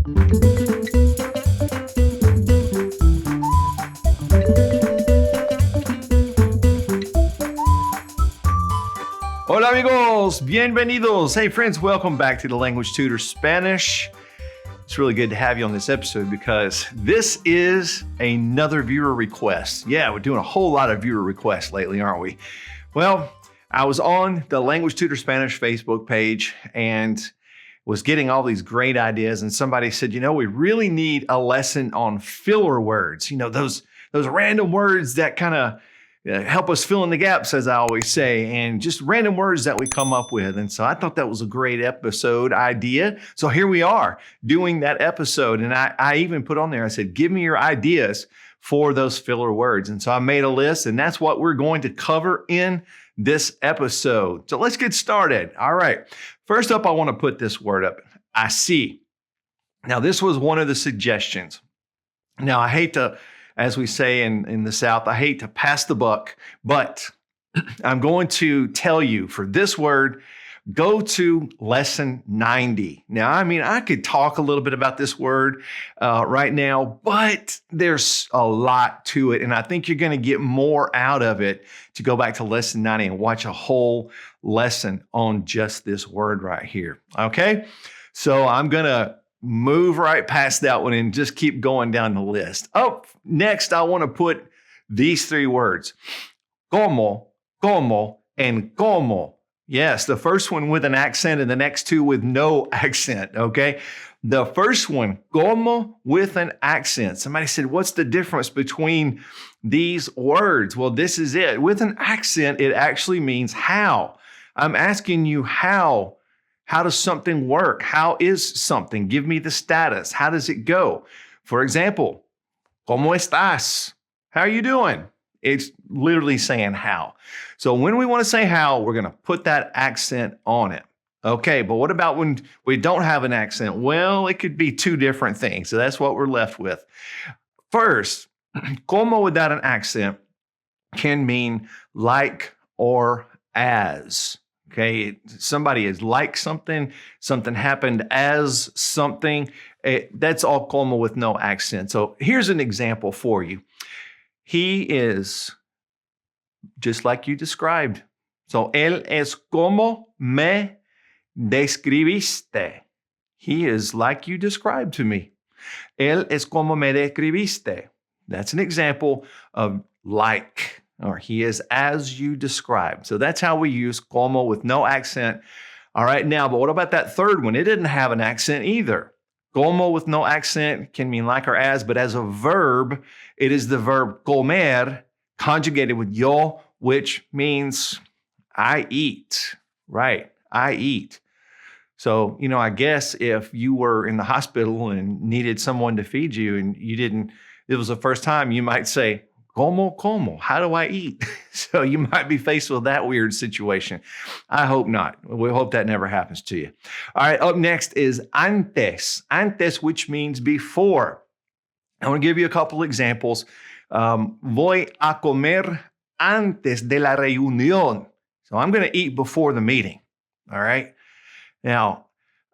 Hola amigos, bienvenidos. Hey friends, welcome back to the Language Tutor Spanish. It's really good to have you on this episode because this is another viewer request. Yeah, we're doing a whole lot of viewer requests lately, aren't we? Well, I was on the Language Tutor Spanish Facebook page and was getting all these great ideas, and somebody said, we really need a lesson on filler words. Those random words that kind of help us fill in the gaps, as I always say, and just random words that we come up with. And so I thought that was a great episode idea. So here we are doing that episode. And I even put on there, I said, give me your ideas for those filler words. And so I made a list, and that's what we're going to cover in this episode. So let's get started. All right. First up, I want to put this word up, así. Now, this was one of the suggestions. Now, I hate to, as we say in the South, I hate to pass the buck, but I'm going to tell you for this word, go to lesson 90. Now, I could talk a little bit about this word right now, but there's a lot to it. And I think you're going to get more out of it to go back to lesson 90 and watch a whole lesson on just this word right here. Okay. So I'm going to move right past that one and just keep going down the list. Next, I want to put these three words, como, and como. Yes, the first one with an accent and the next two with no accent, okay? The first one, como, with an accent. Somebody said, what's the difference between these words? Well, this is it. With an accent, it actually means how. I'm asking you how. How does something work? How is something? Give me the status. How does it go? For example, ¿Cómo estás? How are you doing? It's literally saying how. So when we want to say how, we're going to put that accent on it. Okay, but what about when we don't have an accent? Well, it could be two different things. So that's what we're left with. First, como without an accent can mean like or as. Okay, somebody is like something, something happened as something. That's all como with no accent. So here's an example for you. He is just like you described. So, él es como me describiste. He is like you described to me. Él es como me describiste. That's an example of like. Or he is as you described. So that's how we use como with no accent. All right, now, but what about that third one? It didn't have an accent either. Como with no accent can mean like or as, but as a verb, it is the verb comer conjugated with yo, which means I eat, right? I eat. So, I guess if you were in the hospital and needed someone to feed you and it was the first time, you might say, como, how do I eat? So you might be faced with that weird situation. I hope not. We hope that never happens to you. All right, up next is antes. Antes, which means before. I want to give you a couple examples. Voy a comer antes de la reunión. So I'm going to eat before the meeting. All right. Now,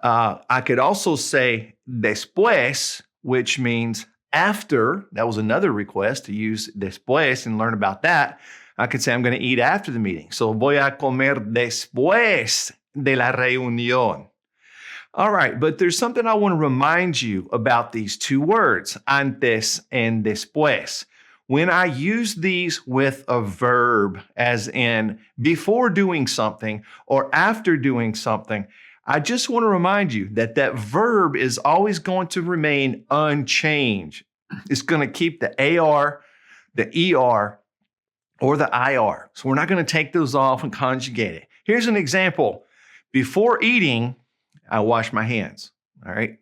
I could also say después, which means after. That was another request to use después and learn about that. I could say I'm going to eat after the meeting. So voy a comer después de la reunión. All right, but there's something I want to remind you about these two words, antes and después. When I use these with a verb, as in before doing something or after doing something, I just want to remind you that that verb is always going to remain unchanged. It's going to keep the AR, the ER, or the IR. So we're not going to take those off and conjugate it. Here's an example. Before eating, I wash my hands. All right.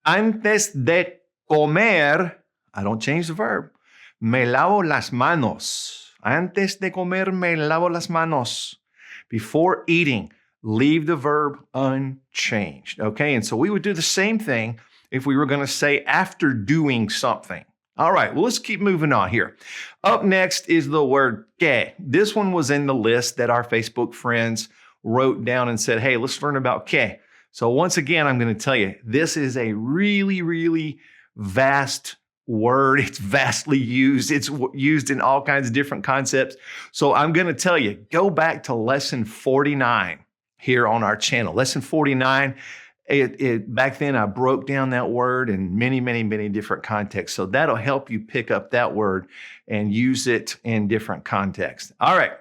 Antes de comer, I don't change the verb. Me lavo las manos. Antes de comer, me lavo las manos. Before eating, leave the verb unchanged. Okay. And so we would do the same thing if we were going to say after doing something. All right, well, let's keep moving on here. Up next is the word que. This one was in the list that our Facebook friends wrote down and said, hey, let's learn about que. So once again, I'm going to tell you, this is a really, really vast word. It's vastly used. It's used in all kinds of different concepts. So I'm going to tell you, go back to lesson 49 here on our channel. Lesson 49, back then I broke down that word in many, many, many different contexts. So that'll help you pick up that word and use it in different contexts. All right.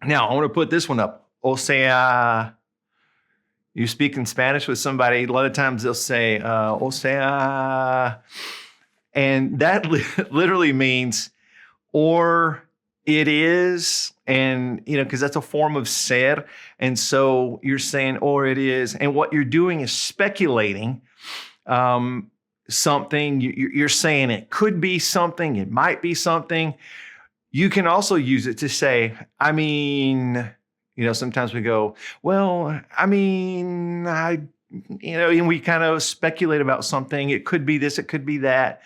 Now I want to put this one up. O sea, you speak in Spanish with somebody, a lot of times they'll say, o sea, and that literally means, or it is, and, because that's a form of ser. And so you're saying, or it is, and what you're doing is speculating something. You're saying it could be something, it might be something. You can also use it to say, I mean, sometimes we go, well, I mean, and we kind of speculate about something. It could be this, it could be that.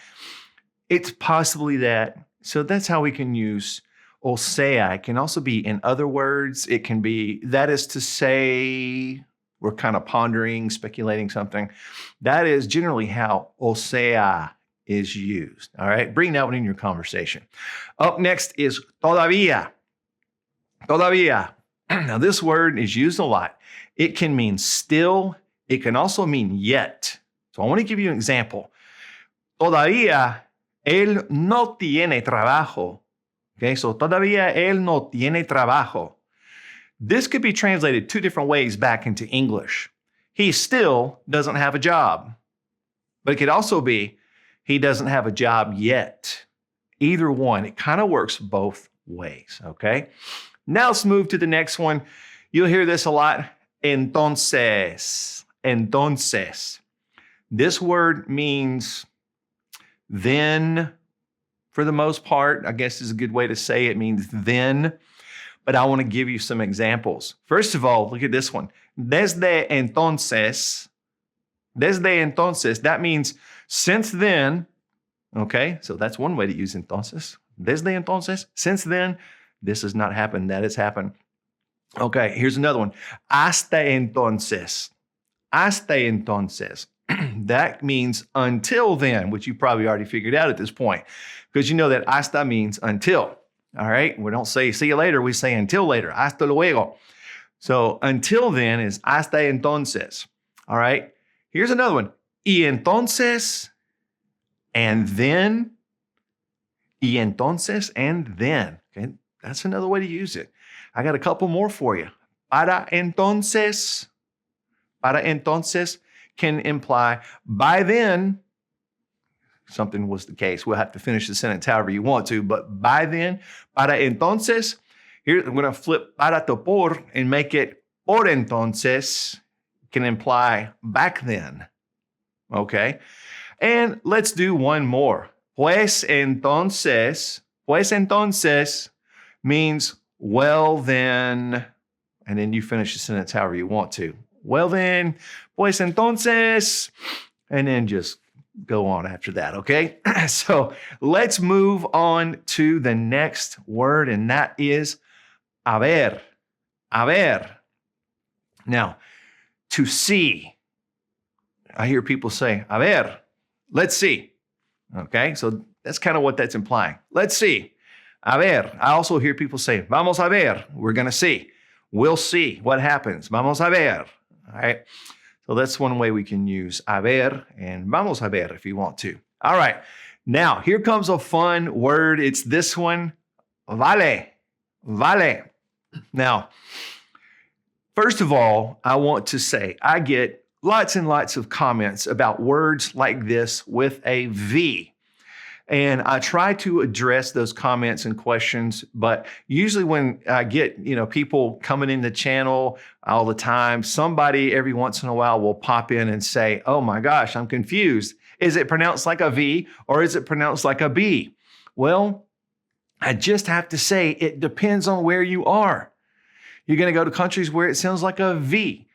It's possibly that. So that's how we can use o sea. It can also be in other words. It can be, that is to say, we're kind of pondering, speculating something. That is generally how o sea is used. All right, bring that one in your conversation. Up next is todavía. Todavía. Now this word is used a lot. It can mean still. It can also mean yet. So I want to give you an example. Todavía él no tiene trabajo. Okay, so todavía él no tiene trabajo. This could be translated two different ways back into English. He still doesn't have a job. But it could also be, he doesn't have a job yet. Either one, it kind of works both ways, okay? Now let's move to the next one. You'll hear this a lot. Entonces. Entonces. This word means then, for the most part. I guess is a good way to say it. It means then. But I want to give you some examples. First of all, look at this one. Desde entonces. Desde entonces. That means since then. Okay, so that's one way to use entonces. Desde entonces. Since then. This has not happened. That has happened. Okay, here's another one. Hasta entonces. Hasta entonces. That means until then, which you probably already figured out at this point, because you know that hasta means until. All right, we don't say see you later. We say until later. Hasta luego. So until then is hasta entonces. All right, here's another one. Y entonces, and then. Y entonces, and then. Okay. That's another way to use it. I got a couple more for you. Para entonces can imply by then, something was the case. We'll have to finish the sentence however you want to, but by then, para entonces, here I'm going to flip para to por and make it por entonces, can imply back then. Okay? And let's do one more. Pues entonces means well then, and then you finish the sentence however you want to. Well then, pues entonces, and then just go on after that, okay? So let's move on to the next word, and that is haber. Haber. Now, to see. I hear people say, haber, let's see. Okay, so that's kind of what that's implying. Let's see. A ver. I also hear people say, vamos a ver. We're going to see. We'll see what happens. Vamos a ver. All right. So that's one way we can use a ver and vamos a ver if you want to. All right. Now, here comes a fun word. It's this one. Vale. Vale. Now, first of all, I want to say I get lots and lots of comments about words like this with a V. And I try to address those comments and questions, but usually when I get, people coming in the channel all the time, somebody every once in a while will pop in and say, oh my gosh, I'm confused. Is it pronounced like a V or is it pronounced like a B? Well, I just have to say it depends on where you are. You're going to go to countries where it sounds like a V.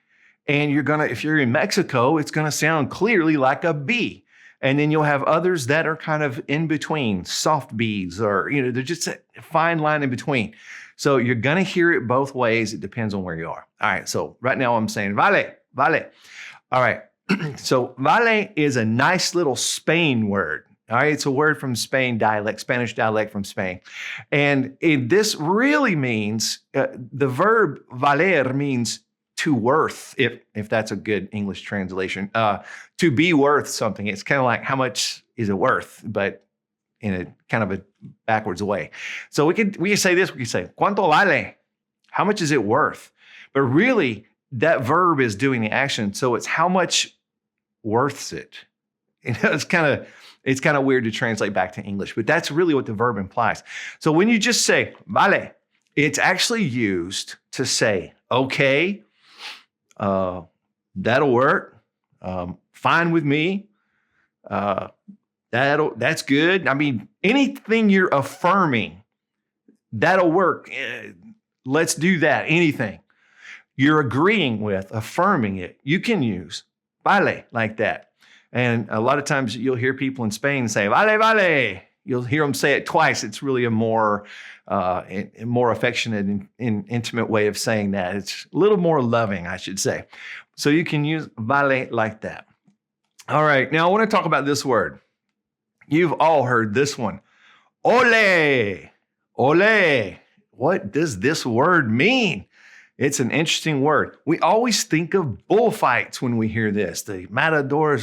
And if you're in Mexico, it's going to sound clearly like a B. And then you'll have others that are kind of in between, soft B's, or, they're just a fine line in between. So you're going to hear it both ways. It depends on where you are. All right. So right now I'm saying, vale, vale. All right. So vale is a nice little Spain word. All right. It's a word from Spain dialect, Spanish dialect from Spain. And this really means, the verb valer means to worth, if that's a good English translation, to be worth something. It's kind of like, how much is it worth? But in a kind of a backwards way. So we can say this, we can say, ¿Cuánto vale? How much is it worth? But really, that verb is doing the action. So it's how much worths it. You know, it's kind of weird to translate back to English, but that's really what the verb implies. So when you just say vale, it's actually used to say, okay, that'll work. Fine with me. That's good. I mean, anything you're affirming, that'll work. Let's do that. Anything you're agreeing with, affirming it, you can use vale like that. And a lot of times you'll hear people in Spain say, vale, vale. You'll hear them say it twice. It's really a more affectionate and intimate way of saying that. It's a little more loving, I should say. So you can use vale like that. All right. Now I want to talk about this word. You've all heard this one. Ole. Ole. What does this word mean? It's an interesting word. We always think of bullfights when we hear this. The matador,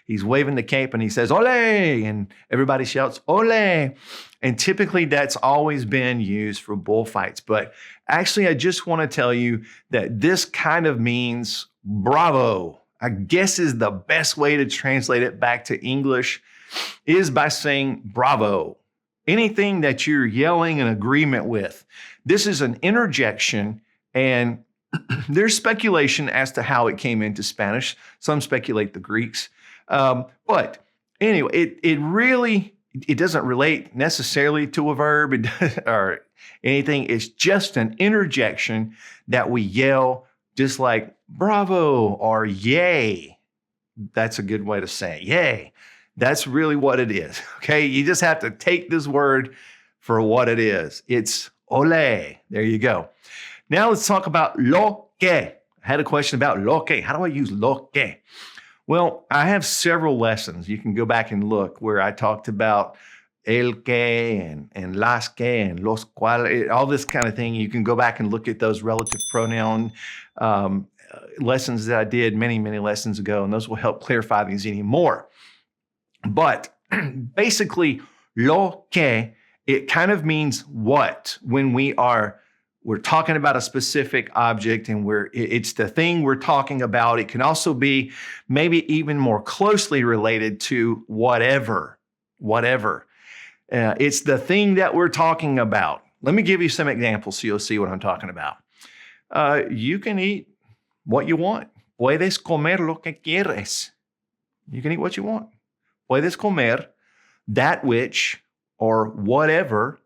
he's waving the cape and he says, ole, and everybody shouts, ole. And typically that's always been used for bullfights. But actually, I just want to tell you that this kind of means bravo. I guess is the best way to translate it back to English is by saying bravo. Anything that you're yelling in agreement with. This is an interjection, and there's speculation as to how it came into Spanish. Some speculate the Greeks. But anyway, it doesn't relate necessarily to a verb or anything. It's just an interjection that we yell, just like bravo or yay. That's a good way to say it. Yay. That's really what it is. Okay. You just have to take this word for what it is. It's ole. There you go. Now let's talk about lo que. I had a question about lo que. How do I use lo que? Well, I have several lessons. You can go back and look where I talked about el que and las que and los cuales, all this kind of thing. You can go back and look at those relative pronoun lessons that I did many, many lessons ago, and those will help clarify these any more. But basically, lo que, it kind of means what when we're talking about a specific object and it's the thing we're talking about. It can also be maybe even more closely related to whatever. It's the thing that we're talking about. Let me give you some examples so you'll see what I'm talking about. You can eat what you want. Puedes comer lo que quieres. You can eat what you want. Puedes comer that which or whatever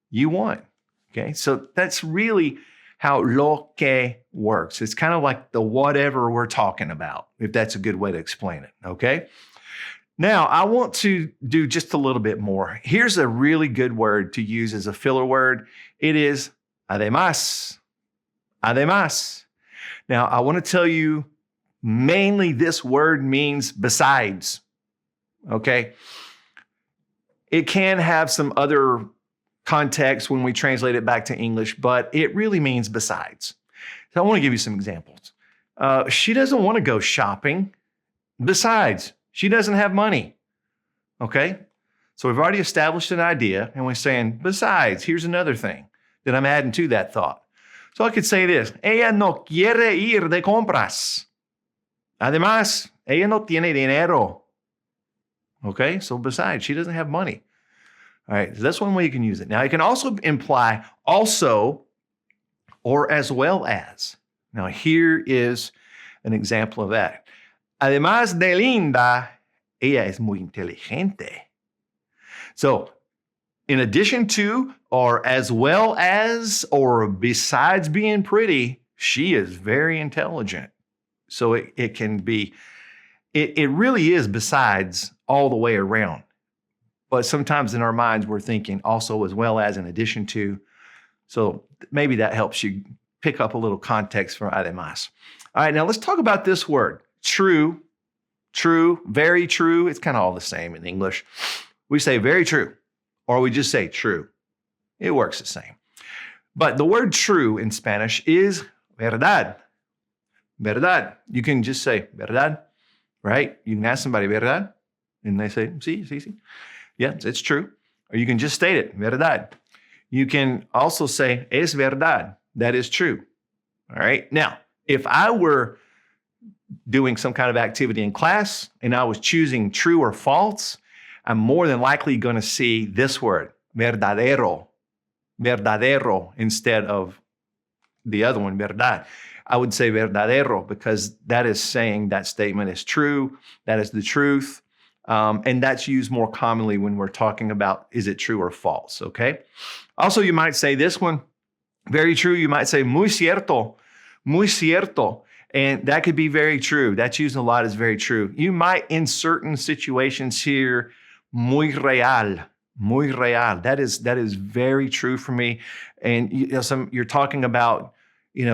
you want. Okay, so that's really how lo que works. It's kind of like the whatever we're talking about, if that's a good way to explain it. Okay, now I want to do just a little bit more. Here's a really good word to use as a filler word. It is además. Además. Now I want to tell you mainly this word means besides. Okay, it can have some other context when we translate it back to English, but it really means besides. So I want to give you some examples. She doesn't want to go shopping. Besides, she doesn't have money. Okay, so we've already established an idea, and we're saying, besides, here's another thing that I'm adding to that thought. So I could say this: ella no quiere ir de compras. Además, ella no tiene dinero. Okay, so besides, she doesn't have money. All right, so that's one way you can use it. Now, it can also imply also or as well as. Now, here is an example of that. Además de linda, ella es muy inteligente. So, in addition to, or as well as, or besides being pretty, she is very intelligent. So it can be, it really is besides all the way around. But sometimes in our minds, we're thinking also as well as, in addition to. So maybe that helps you pick up a little context for además. All right, now let's talk about this word, true, true, very true. It's kind of all the same in English. We say very true, or we just say true. It works the same. But the word true in Spanish is verdad. Verdad. You can just say verdad, right? You can ask somebody, verdad? And they say, sí. Yeah, it's true. Or you can just state it, verdad. You can also say, es verdad. That is true. All right. Now, if I were doing some kind of activity in class and I was choosing true or false, I'm more than likely going to see this word, verdadero, verdadero, instead of the other one, verdad. I would say verdadero because that is saying that statement is true, that is the truth, and that's used more commonly when we're talking about is it true or false, okay? Also, you might say this one, very true. You might say muy cierto, and that could be very true. That's used a lot as very true. You might, in certain situations, hear muy real. That is very true for me. And you're talking about,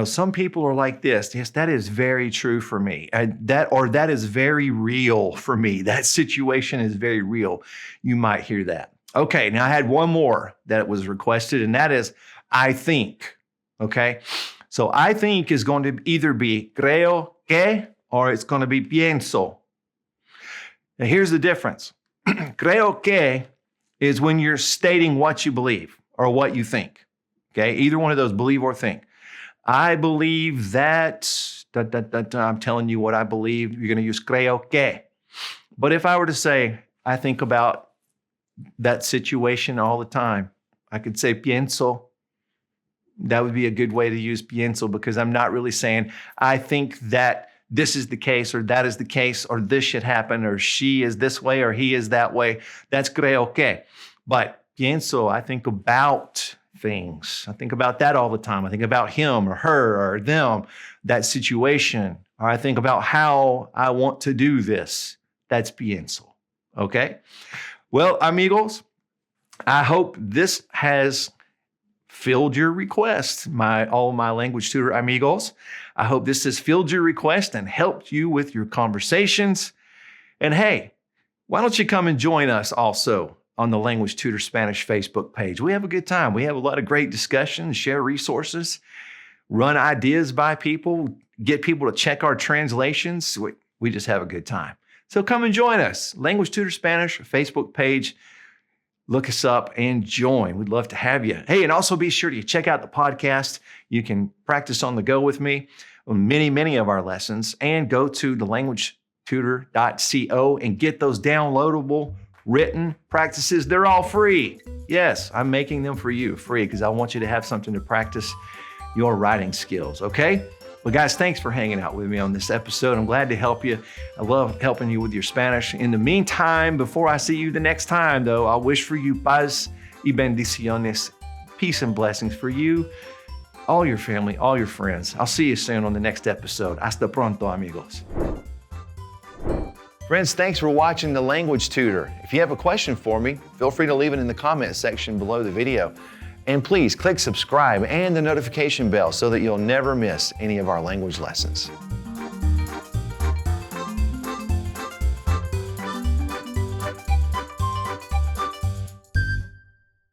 some people are like this. Yes, that is very true for me. That is very real for me. That situation is very real. You might hear that. Okay, now I had one more that was requested, and that is I think. Okay, so I think is going to either be creo que or it's going to be pienso. Now here's the difference. Creo que is when you're stating what you believe or what you think. Okay, either one of those, believe or think. I believe that, I'm telling you what I believe. You're going to use creo que. But if I were to say, I think about that situation all the time, I could say pienso. That would be a good way to use pienso because I'm not really saying, I think that this is the case or that is the case or this should happen or she is this way or he is that way. That's creo que. But pienso, I think about things. I think about that all the time. I think about him or her or them, that situation. Or I think about how I want to do this. That's pienso. Okay? Well, amigos, I hope this has filled your request, all my language tutor amigos. I hope this has filled your request and helped you with your conversations. And hey, why don't you come and join us also on the Language Tutor Spanish Facebook page? We have a good time. We have a lot of great discussions, share resources, run ideas by people, get people to check our translations. We just have a good time. So come and join us. Language Tutor Spanish Facebook page. Look us up and join. We'd love to have you. Hey, and also be sure to check out the podcast. You can practice on the go with me on many of our lessons and go to thelanguagetutor.co and get those downloadable written practices. They're all free. Yes, I'm making them for you free because I want you to have something to practice your writing skills, okay? Well, guys, thanks for hanging out with me on this episode. I'm glad to help you. I love helping you with your Spanish. In the meantime, before I see you the next time, though, I wish for you paz y bendiciones, peace and blessings for you, all your family, all your friends. I'll see you soon on the next episode. Hasta pronto, amigos. Friends, thanks for watching The Language Tutor. If you have a question for me, feel free to leave it in the comment section below the video. And please click subscribe and the notification bell so that you'll never miss any of our language lessons.